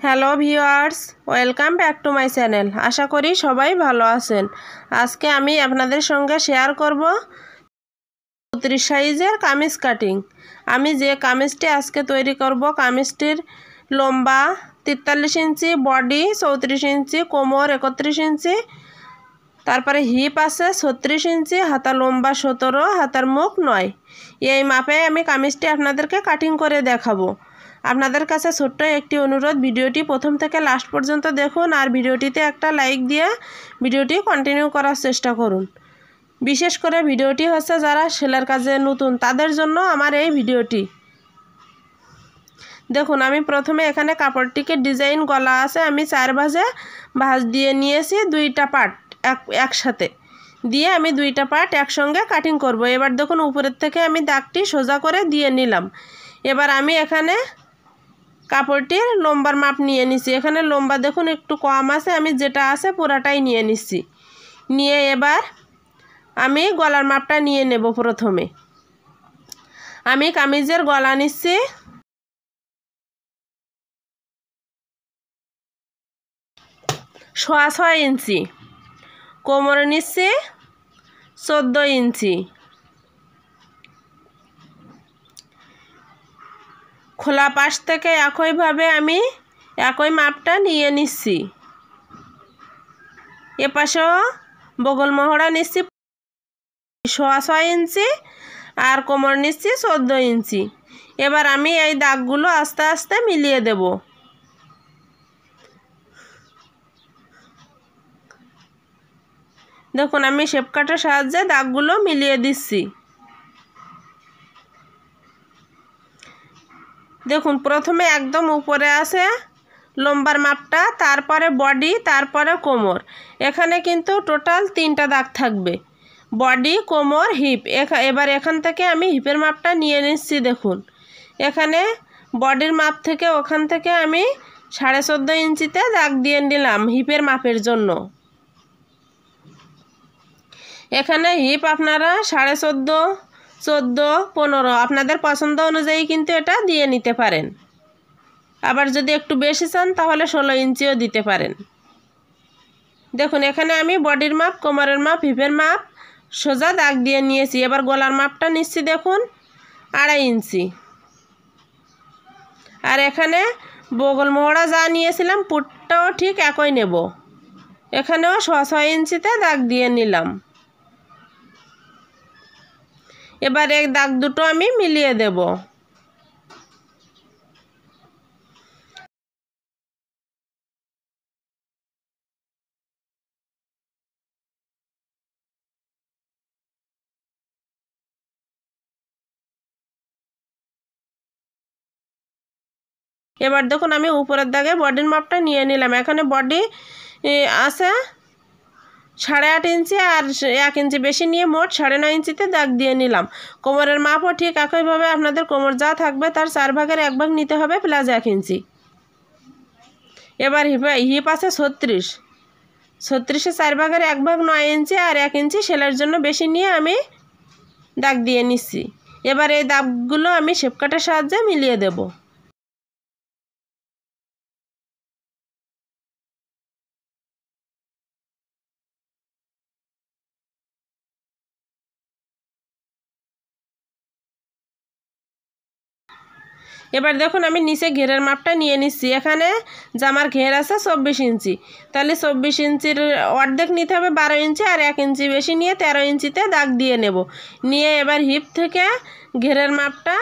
Hello viewers, welcome back to my channel. আশা করি সবাই ভালো আছেন। আজকে আমি আপনাদের সঙ্গে শেয়ার করব 34 সাইজের কামিজ কাটিং। আমি যে কামিজটি আজকে তৈরি করব, কামিজটির লম্বা 43 ইঞ্চি, বডি 34 ইঞ্চি, কোমর 31 ইঞ্চি, তারপরে হিপ আছে 36 ইঞ্চি, হাতা লম্বা 17, হাতার মুখ 9। এই মাপে আমি কামিজটি আপনাদেরকে কাটিং করে দেখাবো। আপনাদের কাছে ছোট্ট একটি অনুরোধ, ভিডিওটি প্রথম থেকে লাস্ট পর্যন্ত দেখুন আর ভিডিওটিতে একটা লাইক দিয়ে ভিডিওটি কন্টিনিউ করার চেষ্টা করুন। বিশেষ করে ভিডিওটি হচ্ছে যারা সেলাইয়ের কাজে নতুন তাদের জন্য আমার এই ভিডিওটি। দেখুন, আমি প্রথমে এখানে কাপড়টিকে ডিজাইন গলা আছে, আমি 4 ভাঁজ দিয়ে নিয়েছি। 2টা পার্ট একসাথে দিয়ে আমি 2টা পার্ট একসঙ্গে কাটিং করব। এবার দেখুন, উপরের থেকে আমি দাগটি সোজা করে দিয়ে নিলাম। এবার আমি এখানে কাপড়টির লম্বার মাপ নিয়ে নিছি। এখানে লম্বা দেখুন একটু কম আছে, আমি যেটা আছে পুরাটাই নিয়ে নিচ্ছি। নিয়ে এবার আমি গলার মাপটা নিয়ে নেব। প্রথমে আমি কামিজের গলা নিচ্ছি 6.5 ইঞ্চি, কোমর নিচ্ছি 14 ইঞ্চি, খোলা পাশ থেকে একইভাবে আমি একই মাপটা নিয়ে নিচ্ছি। এপাশেও বগল মহড়া নিচ্ছি 6.5 ইঞ্চি আর কোমর নিচ্ছি 14 ইঞ্চি। এবার আমি এই দাগগুলো আস্তে আস্তে মিলিয়ে দেব। দেখুন, আমি শেপ কাটার সাহায্যে দাগগুলো মিলিয়ে দিচ্ছি। দেখুন, প্রথমে একদম উপরে আছে লম্বার মাপটা, তারপরে বডি, তারপরে কোমর। এখানে কিন্তু টোটাল 3টা দাগ থাকবে, বডি, কোমর, হিপ। এবার এখান থেকে আমি হিপের মাপটা নিয়ে নিচ্ছি। দেখুন, এখানে বডির মাপ থেকে ওখান থেকে আমি 14.5 ইঞ্চিতে দাগ দিয়ে নিলাম হিপের মাপের জন্য। এখানে হিপ আপনারা 14.5, 14, 15 আপনাদের পছন্দ অনুযায়ী কিন্তু এটা দিয়ে নিতে পারেন। আবার যদি একটু বেশি চান তাহলে 16 ইঞ্চিও দিতে পারেন। দেখুন, এখানে আমি বডির মাপ, কোমরের মাপ, হিপের মাপ সোজা দাগ দিয়ে নিয়েছি। এবার গলার মাপটা নিচ্ছি। দেখুন, 2.5 ইঞ্চি। আর এখানে বগল মোহরা যা নিয়েছিলাম পুটটাও ঠিক একই নেব। এখানেও 6.5 ইঞ্চিতে দাগ দিয়ে নিলাম। এবার এই দাগ দুটো আমি মিলিয়ে দেব। এবার দেখুন, আমি উপরের দাগে বডির মাপটা নিয়ে নিলাম। এখানে বডি আছে 8.5 ইঞ্চি আর 1 ইঞ্চি বেশি নিয়ে মোট 9.5 ইঞ্চিতে দাগ দিয়ে নিলাম। কোমরের মাপও ঠিক একইভাবে আপনাদের কোমর যা থাকবে তার 4 ভাগের 1 ভাগ নিতে হবে প্লাস 1 ইঞ্চি। এবার হিপ আছে 36, 36-এ 4 ভাগের 1 ভাগ 9 ইঞ্চি আর 1 ইঞ্চি সেলাইয়ের জন্য বেশি নিয়ে আমি দাগ দিয়ে নিচ্ছি। এবার এই দাগগুলো আমি শেপ কাটার সাহায্যে মিলিয়ে দেব। এবার দেখুন, আমি নিচে ঘেরের মাপটা নিয়ে নিচ্ছি। এখানে জামার ঘের আছে 24 ইঞ্চি, তাহলে 24 ইঞ্চির অর্ধেক নিতে হবে 12 ইঞ্চি আর 1 ইঞ্চি বেশি নিয়ে 13 ইঞ্চিতে দাগ দিয়ে নেব। নিয়ে এবার হিপ থেকে ঘেরের মাপটা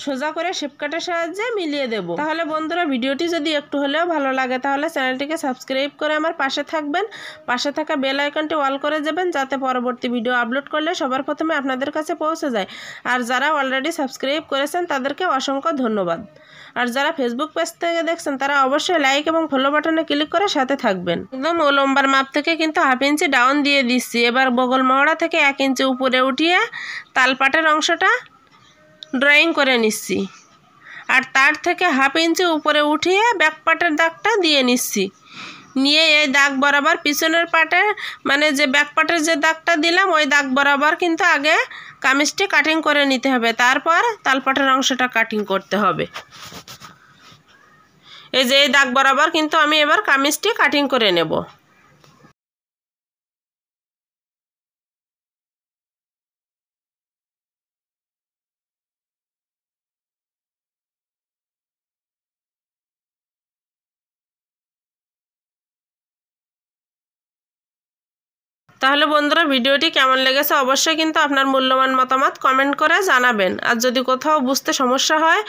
সোজা করে শেপ কাটার সাহায্যে মিলিয়ে দেব। তাহলে বন্ধুরা, ভিডিওটি যদি একটু হলেও ভালো লাগে তাহলে চ্যানেলটিকে সাবস্ক্রাইব করে আমার পাশে থাকবেন। পাশে থাকা বেল আইকনটি অল করে যাবেন যাতে পরবর্তী ভিডিও আপলোড করলে সবার প্রথমে আপনাদের কাছে পৌঁছে যায়। আর যারা অলরেডি সাবস্ক্রাইব করেছেন তাদেরকে অসংখ্য ধন্যবাদ। আর যারা ফেসবুক পেজ থেকে দেখছেন তারা অবশ্যই লাইক এবং ফলো বাটনে ক্লিক করে সাথে থাকবেন। একদম লম্বার মাপ থেকে কিন্তু 1/2 ইঞ্চি ডাউন দিয়ে দিচ্ছি। এবার বগল মহড়া থেকে 1 ইঞ্চি উপরে উঠিয়ে তালপাটের অংশটা ড্রয়িং করে নিচ্ছি। আর তার থেকে 1/2 ইঞ্চি উপরে উঠিয়ে ব্যাক পার্টের দাগটা দিয়ে নিচ্ছি। নিয়ে এই দাগ বরাবর পিছনের পার্টে মানে যে ব্যাক পার্টের যে দাগটা দিলাম ওই দাগ বরাবর কিন্তু আগে কামিজটি কাটিং করে নিতে হবে, তারপর তালপাটের অংশটা কাটিং করতে হবে। এই যে এই দাগ বরাবর কিন্তু আমি এবার কামিজটি কাটিং করে নেব। তাহলে বন্ধুরা ভিডিওটি কেমন লেগেছে অবশ্যই কিন্তু আপনার মূল্যবান মতামত কমেন্ট করে জানাবেন। আর যদি কোথাও বুঝতে সমস্যা হয়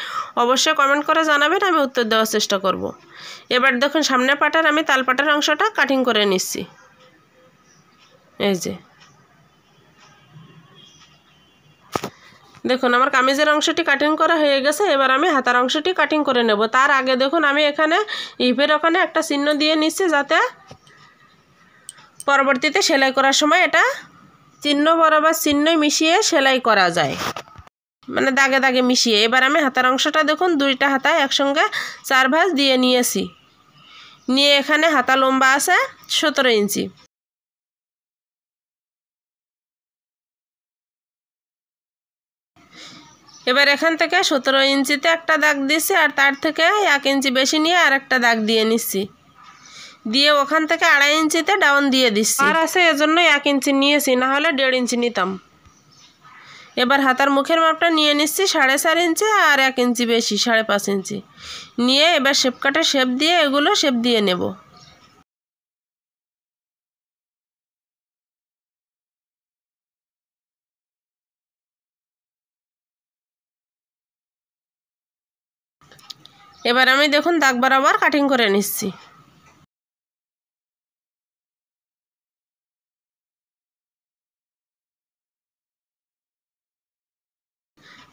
অবশ্যই কমেন্ট করে জানাবেন, আমি উত্তর দেওয়ার চেষ্টা করব। এবার দেখুন সামনের পাটার আমি তালপাটার অংশটা কাটিং করে নিচ্ছি। এই যে দেখুন আমার কামিজের অংশটি কাটিং করা হয়ে গেছে। এবার আমি হাতার অংশটি কাটিং করে নেব। তার আগে দেখুন আমি এখানে হিপের ওখানে একটা চিহ্ন দিয়ে নিচ্ছি, যাতে পরবর্তীতে সেলাই করার সময় এটা চিহ্ন বরাবর চিহ্নই মিশিয়ে সেলাই করা যায়, মানে দাগে দাগে মিশিয়ে। এবার আমি হাতার অংশটা দেখুন দুইটা হাতা একসঙ্গে 4 ভাঁজ দিয়ে নিয়েছি। নিয়ে এখানে হাতা লম্বা আছে 17 ইঞ্চি। এবার এখান থেকে 17 ইঞ্চিতে একটা দাগ দিচ্ছি, আর তার থেকে 1 ইঞ্চি বেশি নিয়ে আর একটা দাগ দিয়ে নিচ্ছি। দিয়ে ওখান থেকে 2.5 ইঞ্চিতে ডাউন দিয়ে দিচ্ছি। আর আছে এজন্য 1 ইঞ্চি নিয়েছি, না হলে 1.5 ইঞ্চি নিতাম। এবার হাতার মুখের মাপটা নিয়ে নিচ্ছি 4.5 ইঞ্চি, আর 1 ইঞ্চি বেশি 5.5 ইঞ্চি নিয়ে এবার শেপ কাটে শেপ দিয়ে এগুলো শেপ দিয়ে নেব। এবার আমি দেখুন দাগ বরাবর কাটিং করে নিচ্ছি।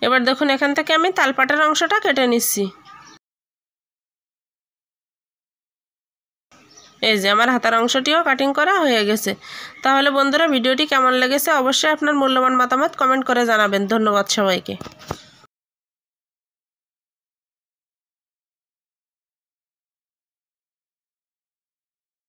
এবার দেখুন এখান থেকে আমি তালপাটার অংশটা কেটে নিচ্ছি। এই যে আমার হাতার অংশটিও কাটিং করা হয়ে গেছে। তাহলে বন্ধুরা ভিডিওটি কেমন লেগেছে অবশ্যই আপনার মূল্যবান মতামত কমেন্ট করে জানাবেন। ধন্যবাদ সবাইকে।